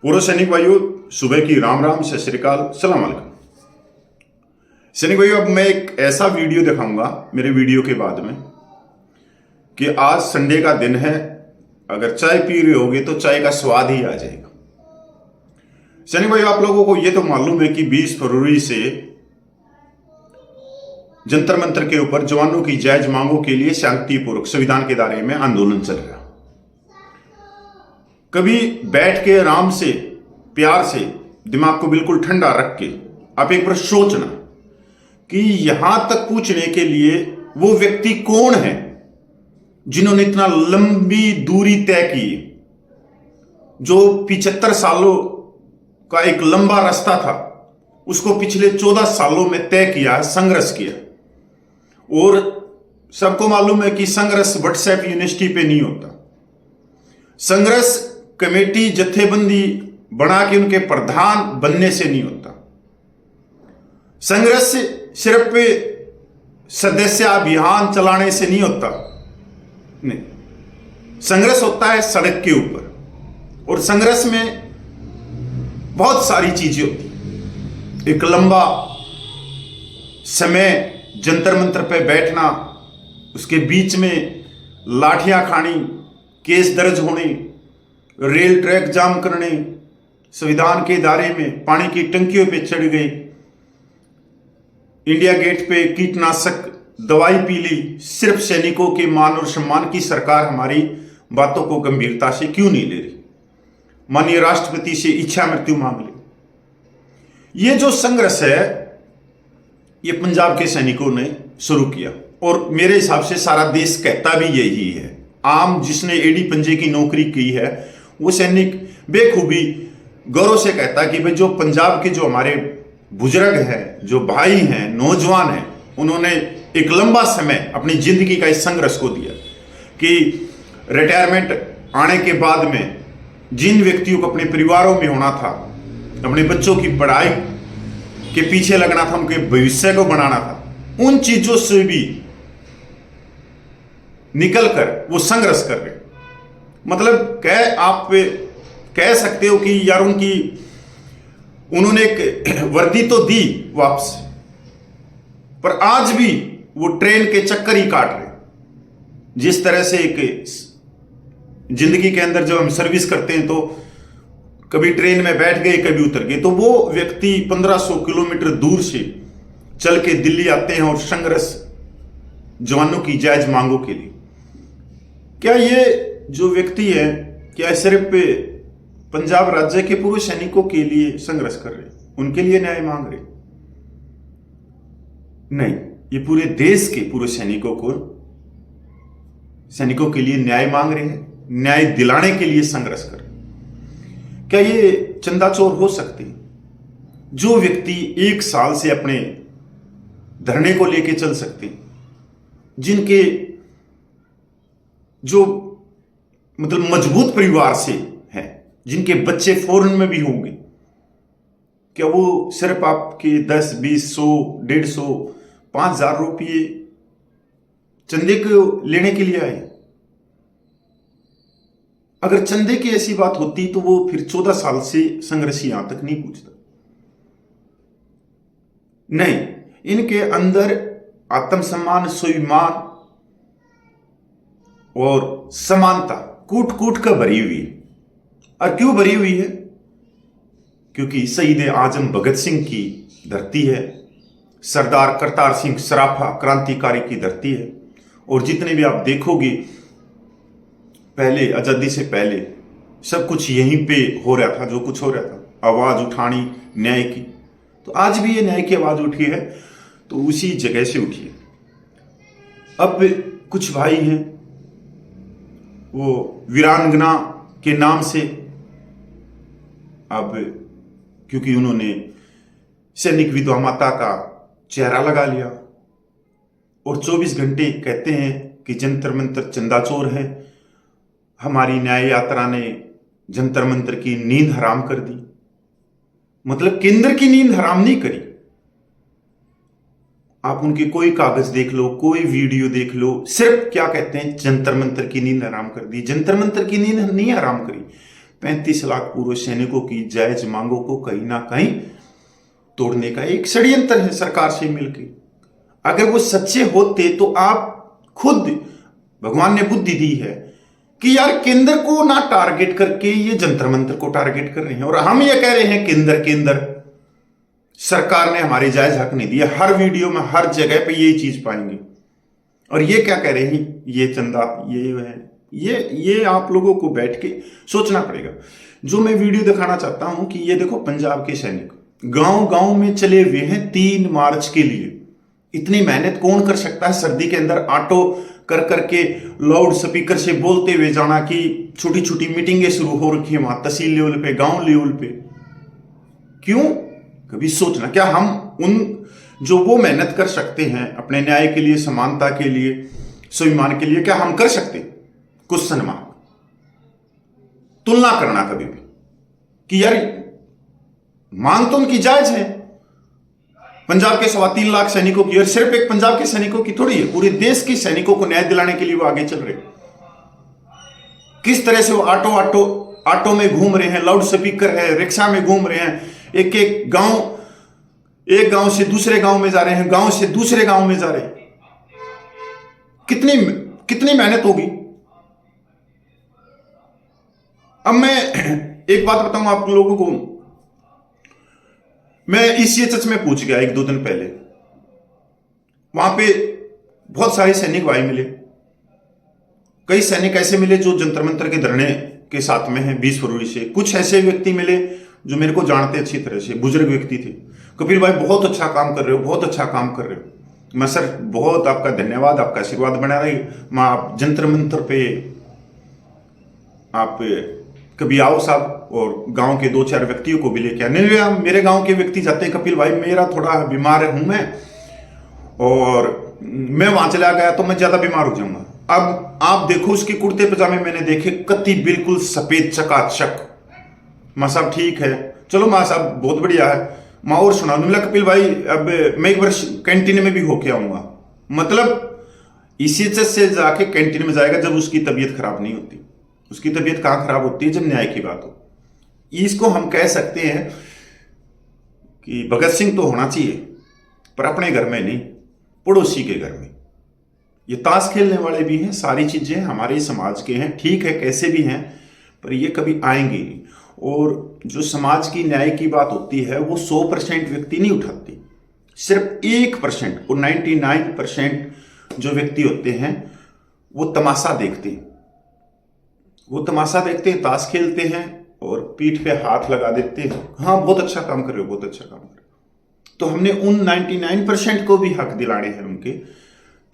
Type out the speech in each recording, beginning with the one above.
पूर्व सैनिक भाइयों, सुबह की राम राम, सत श्री अकाल, सलाम अलैकुम। सैनिक भाइयों, अब मैं एक ऐसा वीडियो दिखाऊंगा मेरे वीडियो के बाद में कि आज संडे का दिन है, अगर चाय पी रहे होगे तो चाय का स्वाद ही आ जाएगा। सैनिक भाइयों, आप लोगों को यह तो मालूम है कि 20 फरवरी से जंतर मंतर के ऊपर जवानों की जायज मांगों के लिए शांतिपूर्वक संविधान के दायरे में आंदोलन चल रहा है। कभी बैठ के आराम से प्यार से दिमाग को बिल्कुल ठंडा रख के आप एक बार सोचना कि यहां तक पूछने के लिए वो व्यक्ति कौन है जिन्होंने इतना लंबी दूरी तय की, जो 75 सालों का एक लंबा रास्ता था उसको पिछले 14 सालों में तय किया, संघर्ष किया। और सबको मालूम है कि संघर्ष व्हाट्सएप यूनिवर्सिटी पे नहीं होता। संघर्ष कमेटी जत्थेबंदी बना के उनके प्रधान बनने से नहीं होता। संघर्ष सिर्फ सदस्य अभियान चलाने से नहीं होता। नहीं, संघर्ष होता है सड़क के ऊपर, और संघर्ष में बहुत सारी चीजें होती हैं। एक लंबा समय जंतर मंतर पे बैठना, उसके बीच में लाठियां खानी, केस दर्ज होने, रेल ट्रैक जाम करने, संविधान के दायरे में पानी की टंकियों पे चढ़ गए, इंडिया गेट पे कीटनाशक दवाई पी ली। सिर्फ सैनिकों के मान और सम्मान की सरकार हमारी बातों को गंभीरता से क्यों नहीं ले रही? माननीय राष्ट्रपति से इच्छा मृत्यु मांग ले। ये जो संघर्ष है ये पंजाब के सैनिकों ने शुरू किया, और मेरे हिसाब से सारा देश कहता भी यही है। आम जिसने एडी पंजे की नौकरी की है वो सैनिक बेखूबी गौरव से कहता है कि भाई जो पंजाब के जो हमारे बुजुर्ग हैं, जो भाई हैं, नौजवान हैं, उन्होंने एक लंबा समय अपनी जिंदगी का इस संघर्ष को दिया कि रिटायरमेंट आने के बाद में जिन व्यक्तियों को अपने परिवारों में होना था, अपने बच्चों की पढ़ाई के पीछे लगना था, उनके भविष्य को बनाना था, उन चीजों से भी निकलकर वो संघर्ष कर रहे। मतलब आप कह सकते हो कि यार उन्होंने एक वर्दी तो दी वापस, पर आज भी वो ट्रेन के चक्कर ही काट रहे। जिस तरह से एक जिंदगी के अंदर जब हम सर्विस करते हैं तो कभी ट्रेन में बैठ गए, कभी उतर गए, तो वो व्यक्ति 1500 किलोमीटर दूर से चल के दिल्ली आते हैं और संघर्ष जवानों की जायज मांगों के लिए। क्या ये जो व्यक्ति है क्या सिर्फ पंजाब राज्य के पूर्व सैनिकों के लिए संघर्ष कर रहे, उनके लिए न्याय मांग रहे? नहीं, ये पूरे देश के पूर्व सैनिकों के लिए न्याय मांग रहे हैं, न्याय दिलाने के लिए संघर्ष कर रहे। क्या ये चंदा चोर हो सकते? जो व्यक्ति 1 साल से अपने धरने को लेके चल सकते, जिनके जो मतलब मजबूत परिवार से हैं, जिनके बच्चे फॉरेन में भी होंगे, क्या वो सिर्फ आपके 10, 20, 100, 150, 5,000 रुपये चंदे को लेने के लिए आए? अगर चंदे की ऐसी बात होती तो वो फिर 14 साल से संघर्ष यहां तक नहीं पूछता। नहीं, इनके अंदर आत्मसम्मान, स्वाभिमान और समानता कूट कूट कर भरी हुई है। और क्यों भरी हुई है? क्योंकि शहीद आजम भगत सिंह की धरती है, सरदार करतार सिंह सराफा क्रांतिकारी की धरती है। और जितने भी आप देखोगे, पहले आजादी से पहले सब कुछ यहीं पे हो रहा था, जो कुछ हो रहा था, आवाज उठानी न्याय की, तो आज भी ये न्याय की आवाज उठी है, तो उसी जगह से उठी है। अब कुछ भाई हैं वो वीरांगना के नाम से, अब क्योंकि उन्होंने सैनिक विधवा माता का चेहरा लगा लिया और 24 घंटे कहते हैं कि जंतर मंतर चंदा चोर है, हमारी न्याय यात्रा ने जंतर मंतर की नींद हराम कर दी। मतलब केंद्र की नींद हराम नहीं करी। आप उनके कोई कागज देख लो, कोई वीडियो देख लो, सिर्फ क्या कहते हैं, जंतर मंतर की नींद हराम कर दी। जंतर मंतर की नींद नहीं हराम करी, 35 लाख पूर्व सैनिकों की जायज मांगों को कहीं ना कहीं तोड़ने का एक षड्यंत्र है सरकार से मिलकर। अगर वो सच्चे होते तो आप खुद, भगवान ने बुद्धि दी है कि यार केंद्र को ना टारगेट करके ये जंतर मंतर को टारगेट कर रहे हैं, और हम ये कह रहे हैं केंद्र सरकार ने हमारे जायज हक नहीं दिया। हर वीडियो में हर जगह पे यही चीज पाएंगे। और ये क्या कह रहे हैं, ये चंदा ये है, ये आप लोगों को बैठ के सोचना पड़ेगा। जो मैं वीडियो दिखाना चाहता हूं कि ये देखो, पंजाब के सैनिक गांव गांव में चले हुए हैं 3 मार्च के लिए। इतनी मेहनत कौन कर सकता है सर्दी के अंदर ऑटो कर करके लाउड स्पीकर से बोलते हुए जाना कि छोटी छोटी मीटिंगें शुरू हो रखी है वहां तहसील लेवल पे, गांव लेवल पे। क्यों? कभी सोचना, क्या हम उन जो वो मेहनत कर सकते हैं अपने न्याय के लिए, समानता के लिए, स्वाभिमान के लिए, क्या हम कर सकते? Question mark. तुलना करना कभी भी कि यार मांग तो उनकी जायज है, पंजाब के 3.25 लाख सैनिकों की, और सिर्फ एक पंजाब के सैनिकों की थोड़ी है, पूरे देश के सैनिकों को न्याय दिलाने के लिए वो आगे चल रहे। किस तरह से वो ऑटो में घूम रहे हैं, लाउड स्पीकर है, रिक्शा में घूम रहे हैं, एक गांव से दूसरे गांव में जा रहे हैं, गांव से दूसरे गांव में जा रहे हैं। कितनी मेहनत होगी। अब मैं एक बात बताऊं आप लोगों को, मैं ECHS में पूछ गया 1-2 दिन पहले। वहां पे बहुत सारे सैनिक भाई मिले, कई सैनिक ऐसे मिले जो जंतर मंतर के धरने के साथ में हैं 20 फरवरी से। कुछ ऐसे व्यक्ति मिले जो मेरे को जानते अच्छी तरह से, बुजुर्ग व्यक्ति थे। कपिल भाई बहुत अच्छा काम कर रहे हो, बहुत अच्छा काम कर रहे हो। मैं सर बहुत आपका धन्यवाद, आपका आशीर्वाद बना रही। मैं आप जंतर मंतर पे आप कभी आओ साहब, और गांव के 2-4 व्यक्तियों को भी लेके आने। मेरे गांव के व्यक्ति जाते हैं, कपिल भाई मेरा थोड़ा बीमार हूं मैं, और मैं वहां चला गया तो मैं ज्यादा बीमार हो जाऊंगा। अब आप देखो उसके कुर्ते पजामे मैंने देखे, कति बिल्कुल सफेद चकाचक। माँ साहब ठीक है, चलो माँ साहब बहुत बढ़िया है। माँ और सुना, मिला कपिल भाई अब मैं एक बार कैंटीन में भी होके आऊंगा। मतलब ECHS से जाके कैंटीन में जाएगा जब उसकी तबीयत खराब नहीं होती। उसकी तबीयत कहां खराब होती है? जब न्याय की बात हो। इसको हम कह सकते हैं कि भगत सिंह तो होना चाहिए, पर अपने घर में नहीं, पड़ोसी के घर में। ये ताश खेलने वाले भी हैं, सारी चीजें हमारे समाज के हैं, ठीक है कैसे भी हैं, पर ये कभी आएंगे नहीं। और जो समाज की न्याय की बात होती है वो 100% व्यक्ति नहीं उठाती, सिर्फ 1% और 99% जो व्यक्ति होते हैं वो तमाशा देखते हैं। वो तमाशा देखते हैं, ताश खेलते हैं और पीठ पे हाथ लगा देते हैं, हाँ बहुत अच्छा काम कर रहे हो, बहुत अच्छा काम कर रहे हो। तो हमने उन 99% को भी हक दिलाने हैं उनके।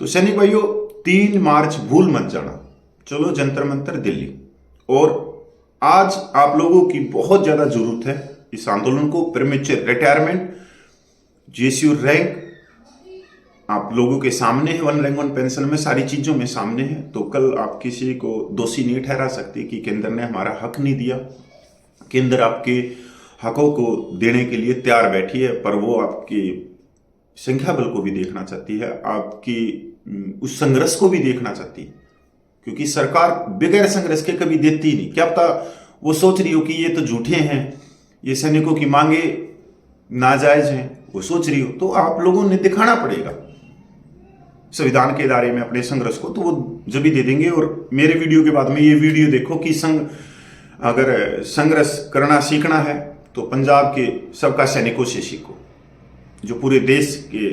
तो सैनिक भाइयों 3 मार्च भूल मत जाना, चलो जंतर मंतर दिल्ली। और आज आप लोगों की बहुत ज्यादा जरूरत है इस आंदोलन को। प्रीमेच्योर रिटायरमेंट, GSU रैंक आप लोगों के सामने है, 1 रैंक 1 पेंशन में, सारी चीजों में सामने है। तो कल आप किसी को दोषी नहीं ठहरा सकते कि केंद्र ने हमारा हक नहीं दिया। केंद्र आपके हकों को देने के लिए तैयार बैठी है, पर वो आपकी संख्या बल को भी देखना चाहती है, आपकी उस संघर्ष को भी देखना चाहती है, क्योंकि सरकार बगैर संघर्ष के कभी देती ही नहीं। क्या पता वो सोच रही हो कि ये तो झूठे हैं, ये सैनिकों की मांगे नाजायज हैं, वो सोच रही हो। तो आप लोगों ने दिखाना पड़ेगा संविधान के दायरे में अपने संघर्ष को, तो वो जब भी दे देंगे। और मेरे वीडियो के बाद में ये वीडियो देखो कि अगर संघर्ष करना सीखना है तो पंजाब के सबका सैनिकों से सीखो, जो पूरे देश के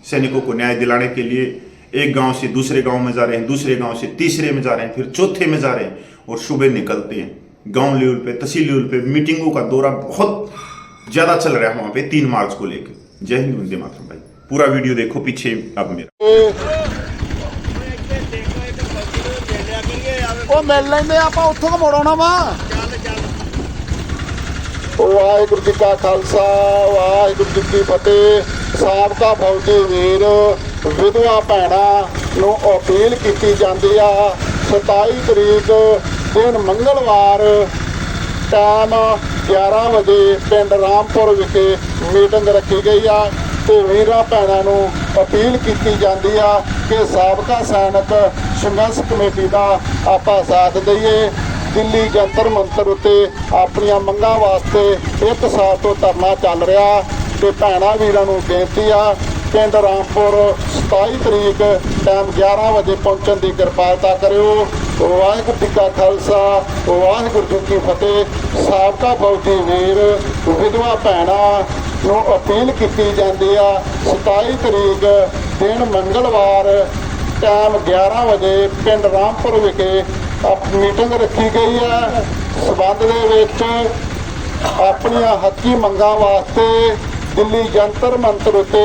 सैनिकों को न्याय दिलाने के लिए एक गांव से दूसरे गांव में जा रहे हैं, दूसरे गांव से तीसरे में जा रहे हैं, फिर चौथे में जा रहे हैं, और सुबह निकलते हैं गांव लेवल पे, तहसील लेवल पे। मीटिंगों का दौरा बहुत ज्यादा चल रहा है वहां पे 3 मार्च को लेकर। जय हिंद, वंदे मातरम। भाई पूरा वीडियो देखो पीछे अब मेरा। ਉਹ ਮਿਲ ਲੈਂਦੇ ਆਪਾਂ ਉੱਥੋਂ ਕੋ ਮੋੜਾਉਣਾ ਵਾ। ਵਾਹਿਗੁਰੂ ਜੀ ਕਾ ਖਾਲਸਾ ਵਾਹਿਗੁਰੂ ਜੀ ਕੀ ਫਤਿਹ। ਸਾਬਕਾ ਫੌਜੀ ਵੀਰ ਵਿਧਵਾ ਭੈਣਾਂ ਨੂੰ ਅਪੀਲ ਕੀਤੀ ਜਾਂਦੀ ਆ 27 ਤਰੀਕ ਦਿਨ ਮੰਗਲਵਾਰ ਟਾਈਮ 11 ਵਜੇ ਪਿੰਡ ਰਾਮਪੁਰ ਵਿਖੇ ਮੀਟਿੰਗ ਰੱਖੀ ਗਈ ਆ ਤੇ ਵੀਰਾਂ ਭੈਣਾਂ ਨੂੰ ਅਪੀਲ ਕੀਤੀ ਜਾਂਦੀ ਆ ਕਿ ਸਾਬਕਾ ਸੈਨਿਕ ਸੰਘਰਸ਼ ਕਮੇਟੀ ਦਾ ਆਪਾਂ ਸਾਥ ਦਈਏ ਦਿੱਲੀ ਜੰਤਰ ਮੰਤਰ ਉੱਤੇ ਆਪਣੀਆਂ ਮੰਗਾਂ ਵਾਸਤੇ 1 ਸਾਲ ਤੋਂ ਧਰਨਾ ਚੱਲ ਰਿਹਾ ਤੇ ਭੈਣਾਂ ਵੀਰਾਂ ਨੂੰ ਬੇਨਤੀ ਆ ਪਿੰਡ ਰਾਮਪੁਰ 27 ਤਰੀਕ ਟਾਈਮ 11 ਵਜੇ ਪਹੁੰਚਣ ਦੀ ਕਿਰਪਾਲਤਾ ਕਰਿਓ। ਵਾਹਿਗੁਰੂ ਜੀ ਕਾ ਖਾਲਸਾ ਵਾਹਿਗੁਰੂ ਜੀ ਕੀ ਫਤਿਹ। ਸਾਬਕਾ ਫੌਜੀ ਵੀਰ ਵਿਧਵਾ ਭੈਣਾਂ ਨੂੰ ਅਪੀਲ ਕੀਤੀ ਜਾਂਦੀ ਆ 27 ਤਰੀਕ ਦਿਨ ਮੰਗਲਵਾਰ ਟਾਈਮ 11 ਵਜੇ ਪਿੰਡ ਰਾਮਪੁਰ ਵਿਖੇ ਮੀਟਿੰਗ ਰੱਖੀ ਗਈ ਹੈ। ਸਬੰਧ ਦੇ ਵਿੱਚ ਆਪਣੀਆਂ ਹੱਕੀ ਮੰਗਾਂ ਵਾਸਤੇ ਦਿੱਲੀ ਜੰਤਰ ਮੰਤਰ ਉੱਤੇ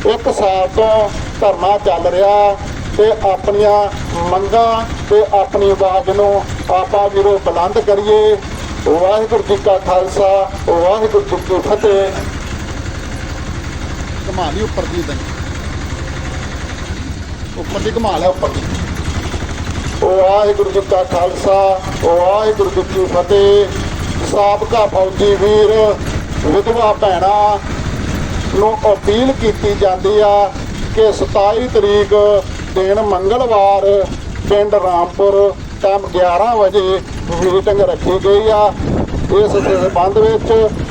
1 ਸਾਲ ਤੋਂ ਧਰਨਾ ਚੱਲ ਰਿਹਾ ਤੇ ਆਪਣੀਆਂ ਮੰਗਾਂ ਤੇ ਆਪਣੀ ਆਵਾਜ਼ ਨੂੰ ਆਪਾਂ ਵੀਰੋ ਬੁਲੰਦ ਕਰੀਏ। ਵਾਹਿਗੁਰੂ ਜੀ ਕਾ ਖਾਲਸਾ ਵਾਹਿਗੁਰੂ ਜੀ ਕੀ ਫਤਿਹ। ਘੁਮਾ ਲਈ ਉੱਪਰ ਦੀ ਉੱਪਰ ਦੀ ਘੁਮਾ ਲਿਆ ਉੱਪਰ ਦੀ। ਵਾਹਿਗੁਰੂ ਜੀ ਕਾ ਖਾਲਸਾ ਵਾਹਿਗੁਰੂ ਜੀ ਕੀ ਫਤਿਹ। ਸਾਬਕਾ ਫੌਜੀ ਵੀਰ ਵਿਧਵਾ ਭੈਣਾਂ ਨੂੰ ਅਪੀਲ ਕੀਤੀ ਜਾਂਦੀ ਆ ਕਿ 27 ਤਰੀਕ ਦਿਨ ਮੰਗਲਵਾਰ ਪਿੰਡ ਰਾਮਪੁਰ ਟਾਈਮ 11 ਵਜੇ ਮੀਟਿੰਗ ਰੱਖੀ ਗਈ ਆ। ਇਸ ਸੰਬੰਧ ਵਿੱਚ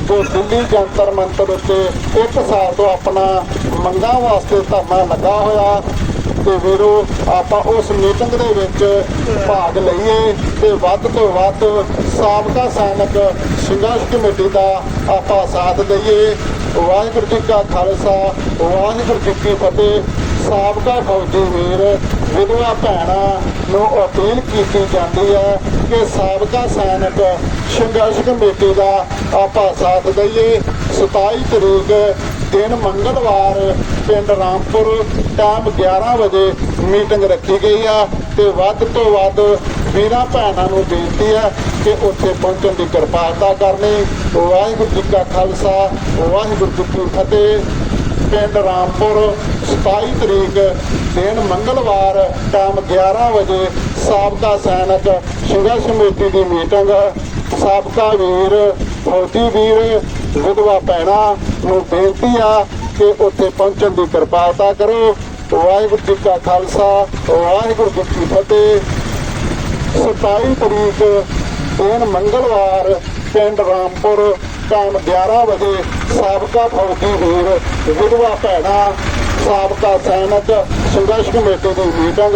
ਜੋ ਦਿੱਲੀ ਜੰਤਰ ਮੰਤਰ ਉੱਤੇ 1 ਸਾਲ ਤੋਂ ਆਪਣਾ ਮੰਗਾਂ ਵਾਸਤੇ ਧਰਨਾ ਲੱਗਾ ਹੋਇਆ ਤੇ ਵੀਰੋ ਆਪਾਂ ਉਸ ਮੀਟਿੰਗ ਦੇ ਵਿੱਚ ਭਾਗ ਲਈਏ ਤੇ ਵੱਧ ਤੋਂ ਵੱਧ ਸਾਬਕਾ ਸੈਨਿਕ ਸੰਘਰਸ਼ ਕਮੇਟੀ ਦਾ ਆਪਾਂ ਸਾਥ ਦਈਏ। ਵਾਹਿਗੁਰੂ ਜੀ ਕਾ ਖਾਲਸਾ ਵਾਹਿਗੁਰੂ ਜੀ ਕੀ ਫਤਿਹ। ਸਾਬਕਾ ਫੌਜੀ ਵੀਰ ਵਿਧਵਾ ਭੈਣਾਂ ਨੂੰ ਅਪੀਲ ਕੀਤੀ ਜਾਂਦੀ ਹੈ ਕਿ ਸਾਬਕਾ ਸੈਨਿਕ ਸੰਘਰਸ਼ ਕਮੇਟੀ ਦਾ ਆਪਾਂ ਸਾਥ ਦਈਏ। 27 ਤਰੀਕ ਦਿਨ ਮੰਗਲਵਾਰ ਪਿੰਡ ਰਾਮਪੁਰ ਟਾਈਮ 11 ਵਜੇ ਮੀਟਿੰਗ ਰੱਖੀ ਗਈ ਆ ਤੇ ਵੱਧ ਤੋਂ ਵੱਧ ਵੀਰਾਂ ਭੈਣਾਂ ਨੂੰ ਬੇਨਤੀ ਹੈ ਕਿ ਉੱਥੇ ਪਹੁੰਚਣ ਦੀ ਕਿਰਪਾਲਤਾ ਕਰਨੀ। ਵਾਹਿਗੁਰੂ ਜੀ ਕਾ ਖਾਲਸਾ ਵਾਹਿਗੁਰੂ ਜੀ ਕੀ ਫਤਿਹ। ਪਿੰਡ ਰਾਮਪੁਰ 27 ਤਰੀਕ ਦਿਨ ਮੰਗਲਵਾਰ ਟਾਈਮ 11 ਵਜੇ ਸਾਬਕਾ ਸੈਨਿਕ ਸੰਘਰਸ਼ ਕਮੇਟੀ ਦੀ ਮੀਟਿੰਗ। ਸਾਬਕਾ ਵੀਰ ਫੌਜੀ ਵੀਰ ਵਿਧਵਾ ਭੈਣਾਂ ਨੂੰ ਬੇਨਤੀ ਆ ਕਿ ਉੱਥੇ ਪਹੁੰਚਣ ਦੀ ਕਿਰਪਾਲਤਾ ਕਰੋ। ਵਾਹਿਗੁਰੂ ਜੀ ਕਾ ਖਾਲਸਾ ਵਾਹਿਗੁਰੂ ਜੀ ਕੀ ਫਤਿਹ। 27 ਤਰੀਕ ਦਿਨ ਮੰਗਲਵਾਰ ਪਿੰਡ ਰਾਮਪੁਰ ਟਾਈਮ 11 ਵਜੇ ਸਾਬਕਾ ਫੌਜੀ ਵੀਰ ਵਿਧਵਾ ਭੈਣਾਂ ਸਾਬਕਾ ਸੈਨਿਕ ਸੰਘਰਸ਼ ਕਮੇਟੀ ਦੀ ਮੀਟਿੰਗ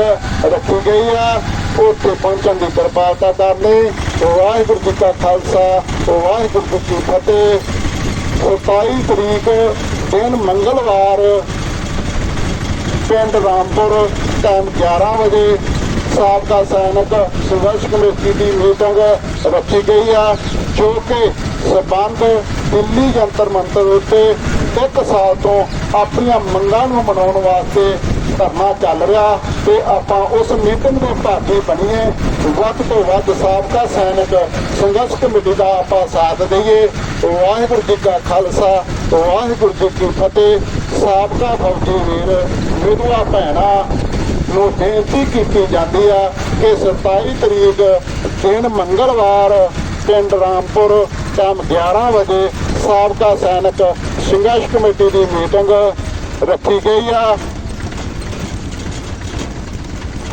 ਰੱਖੀ ਗਈ ਆ। ਉੱਥੇ ਪਹੁੰਚਣ ਦੀ ਕਿਰਪਾਲਤਾ ਕਰਨੀ। ਵਾਹਿਗੁਰੂ ਜੀ ਕਾ ਖਾਲਸਾ ਵਾਹਿਗੁਰੂ ਜੀ ਕੀ ਫਤਿਹ। 27 ਤਰੀਕ ਦਿਨ ਮੰਗਲਵਾਰ ਪਿੰਡ ਰਾਮਪੁਰ ਟਾਈਮ 11 ਵਜੇ ਸਾਬਕਾ ਸੈਨਿਕ ਸੰਘਰਸ਼ ਕਮੇਟੀ ਦੀ ਮੀਟਿੰਗ ਰੱਖੀ ਗਈ ਆ ਜੋ ਕਿ ਸਬੰਧ ਦਿੱਲੀ ਜੰਤਰ ਮੰਤਰ ਉੱਤੇ 1 ਸਾਲ ਤੋਂ ਆਪਣੀਆਂ ਮੰਗਾਂ ਨੂੰ ਮਨਾਉਣ ਵਾਸਤੇ ਧਰਨਾ ਚੱਲ ਰਿਹਾ ਤੇ ਆਪਾਂ ਉਸ ਮੀਟਿੰਗ ਦੇ ਭਾਗੀ ਬਣੀਏ। ਵੱਧ ਤੋਂ ਵੱਧ ਸਾਬਕਾ ਸੈਨਿਕ ਸੰਘਰਸ਼ ਕਮੇਟੀ ਦਾ ਆਪਾਂ ਸਾਥ ਦਈਏ। ਵਾਹਿਗੁਰੂ ਜੀ ਕਾ ਖਾਲਸਾ ਵਾਹਿਗੁਰੂ ਜੀ ਕੀ ਫਤਿਹ। ਸਾਬਕਾ ਫੌਜੀ ਵੀਰ ਵਿਧਵਾ ਭੈਣਾਂ ਨੂੰ ਬੇਨਤੀ ਕੀਤੀ ਜਾਂਦੀ ਆ ਕਿ 27 ਤਰੀਕ ਦਿਨ ਮੰਗਲਵਾਰ ਪਿੰਡ ਰਾਮਪੁਰ ਟਾਈਮ 11 ਵਜੇ ਸਾਬਕਾ ਸੈਨਿਕ ਸੰਘਰਸ਼ ਕਮੇਟੀ ਦੀ ਮੀਟਿੰਗ ਰੱਖੀ ਗਈ ਆ।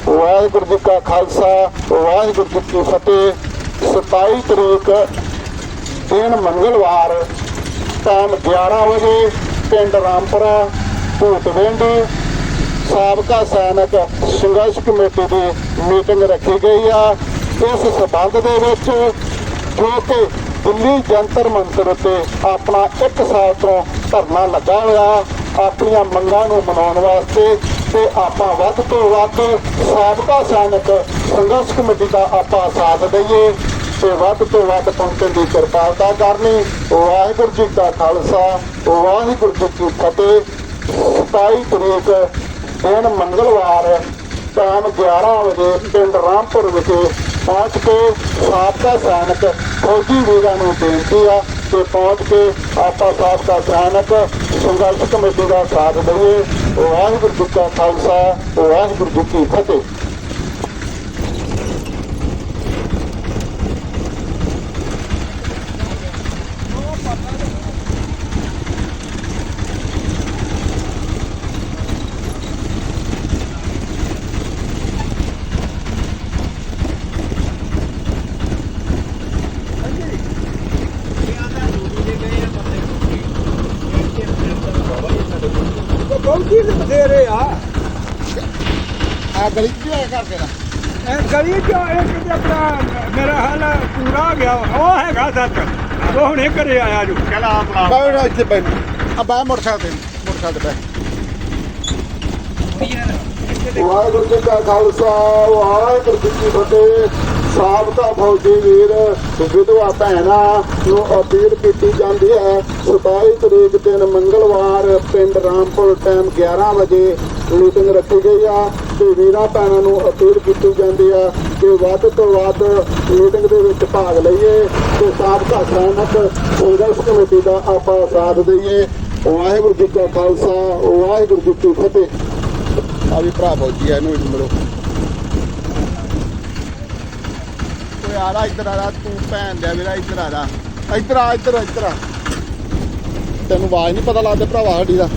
ਵਾਹਿਗੁਰੂ ਜੀ ਕਾ ਖਾਲਸਾ ਵਾਹਿਗੁਰੂ ਜੀ ਕੀ ਫਤਿਹ। 27 ਤਰੀਕ ਦਿਨ ਮੰਗਲਵਾਰ ਟਾਈਮ 11 ਵਜੇ ਪਿੰਡ ਰਾਮਪੁਰਾ ਭੂਤਵਿੰਡ ਸਾਬਕਾ ਸੈਨਿਕ ਸੰਘਰਸ਼ ਕਮੇਟੀ ਦੀ ਮੀਟਿੰਗ ਰੱਖੀ ਗਈ ਆ। ਇਸ ਸਬੰਧ ਦੇ ਵਿੱਚ ਜੋ ਕਿ ਦਿੱਲੀ ਜੰਤਰ ਮੰਤਰ ਉੱਤੇ ਆਪਣਾ 1 ਸਾਲ ਤੋਂ ਧਰਨਾ ਲੱਗਾ ਹੋਇਆ ਆਪਣੀਆਂ ਮੰਗਾਂ ਨੂੰ ਮਨਾਉਣ ਵਾਸਤੇ ਤੇ ਆਪਾਂ ਵੱਧ ਤੋਂ ਵੱਧ ਸਾਬਕਾ ਸੈਨਿਕ ਸੰਘਰਸ਼ ਕਮੇਟੀ ਦਾ ਆਪਾਂ ਸਾਥ ਦਈਏ ਤੇ ਵੱਧ ਤੋਂ ਵੱਧ ਪਹੁੰਚਣ ਦੀ ਕਿਰਪਾਲਤਾ ਕਰਨੀ। ਵਾਹਿਗੁਰੂ ਜੀ ਕਾ ਖਾਲਸਾ ਵਾਹਿਗੁਰੂ ਜੀ ਕੀ ਫਤਿਹ। 27 ਤਰੀਕ ਦਿਨ ਮੰਗਲਵਾਰ ਟਾਈਮ 11 ਵਜੇ ਪਿੰਡ ਰਾਮਪੁਰ ਵਿਖੇ ਪਹੁੰਚ ਕੇ ਸਾਬਕਾ ਸੈਨਿਕ ਫੌਜੀ ਵੀਰਾਂ ਨੂੰ ਬੇਨਤੀ ਆ ਕਿ ਪਹੁੰਚ ਕੇ ਆਪਾਂ ਸਾਬਕਾ ਸੈਨਿਕ ਸੰਘਰਸ਼ ਕਮੇਟੀ ਦਾ ਸਾਥ ਦਈਏ। ਵਾਹਿਗੁਰੂ ਜੀ ਕਾ ਖਾਲਸਾ ਵਾਹਿਗੁਰੂ ਜੀ ਕੀ ਫਤਿਹ। ਕੀ ਬਥੇਰੇ ਆ ਆ ਗਲੀ ਚ ਵੀ ਆਇਆ ਕਰ ਤੇਰਾ ਇਹ ਗਲੀ ਚੋਂ ਇੱਕ ਤੇ ਆਪਣਾ ਮੇਰਾ ਹਾਲ ਪੂਰਾ ਗਿਆ ਉਹ ਹੈਗਾ ਸੱਚ ਉਹ ਹੁਣੇ ਘਰੇ ਆਇਆ ਜੋ चल आप ला ਬੈਠ ਇੱਥੇ ਬੈਠ ਆ ਬੈ ਮੋਟਰਸਾਈਕਲ ਤੇ ਬੈ ਵਾਹਿਗੁਰੂ ਜੀ ਕਾ ਖਾਲਸਾ ਵਾਹਿਗੁਰੂ ਜੀ ਕੀ ਫਤਿਹ ਸਾਬਕਾ ਫੌਜੀ ਵੀਰ ਵਿਧਵਾ ਭੈਣਾਂ ਨੂੰ ਅਪੀਲ ਕੀਤੀ ਜਾਂਦੀ ਹੈ 27 ਤਰੀਕ ਦਿਨ ਮੰਗਲਵਾਰ ਪਿੰਡ ਰਾਮਪੁਰ ਟਾਈਮ 11 ਵਜੇ ਮੀਟਿੰਗ ਰੱਖੀ ਗਈ ਆ ਤੇ ਵੀਰਾਂ ਭੈਣਾਂ ਨੂੰ ਅਪੀਲ ਕੀਤੀ ਜਾਂਦੀ ਆ ਕਿ ਵੱਧ ਤੋਂ ਵੱਧ ਮੀਟਿੰਗ ਦੇ ਵਿੱਚ ਭਾਗ ਲਈਏ ਤੇ ਸਾਬਕਾ ਸੈਨਿਕ ਸੰਘਰਸ਼ ਕਮੇਟੀ ਦਾ ਆਪਾਂ ਸਾਥ ਦਈਏ ਵਾਹਿਗੁਰੂ ਜੀ ਕਾ ਖਾਲਸਾ ਵਾਹਿਗੁਰੂ ਜੀ ਕੀ ਫਤਿਹ ਆ ਵੀ ਭਰਾ ਫੌਜੀ ਆ ਇਹਨੂੰ ਮਿਲੋ ਓਏ ਆ ਰਾ ਇੱਧਰ ਆ ਰਾ ਤੂੰ ਭੈਣ ਦਿਆ ਵੀਰਾ ਇੱਧਰ ਆ ਰਾ ਇੱਧਰ ਆ ਤੈਨੂੰ ਆਵਾਜ਼ ਨਹੀਂ ਪਤਾ ਲੱਗਦਾ ਭਰਾਵਾ ਸਾਡੀ ਦਾ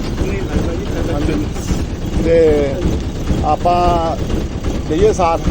ਤੇ ਆਪਾਂ ਦਈਏ ਸਾਥ